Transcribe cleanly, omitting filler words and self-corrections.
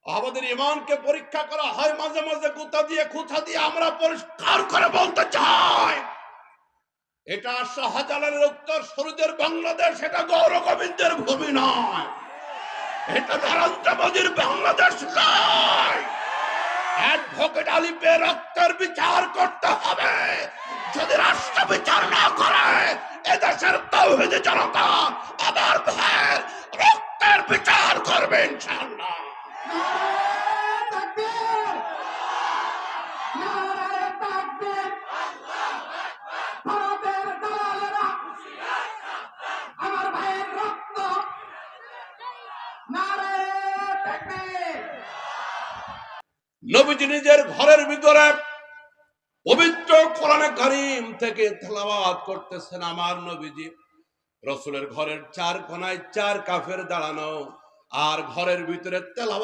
আমাদের ঈমানকে পরীক্ষা করা হয় মাঝে মাঝে গুতা দিয়ে খুঁচা দিয়ে। আমরা পরিষ্কার করে বলতে চাই, এটা শাহজালালের উত্তর সুরুদের বাংলাদেশ, এটা গৌর গোবিন্দের ভূমি নয়, এটা নরেন্দ্র মোদীর বাংলাদেশ নয়। অ্যাডভোকেট আলিপে রক্তের বিচার করতে হবে। যদি রাষ্ট্র বিচার না করে এদেশের তাওহীদি জনতা আমার ভাইয়ের রক্তের বিচার করবে ইনশাআল্লাহ। নবীজি নিজের ঘরের ভিতরে পবিত্র কোরআনে কারীম থেকে তেলাওয়াত করতেছেন। আমার নবীজি রাসূলের ঘরের চার কোনায় চার কাফের দাঁড়ানো, আর ঘরের ভিতরে তেলাওয়াত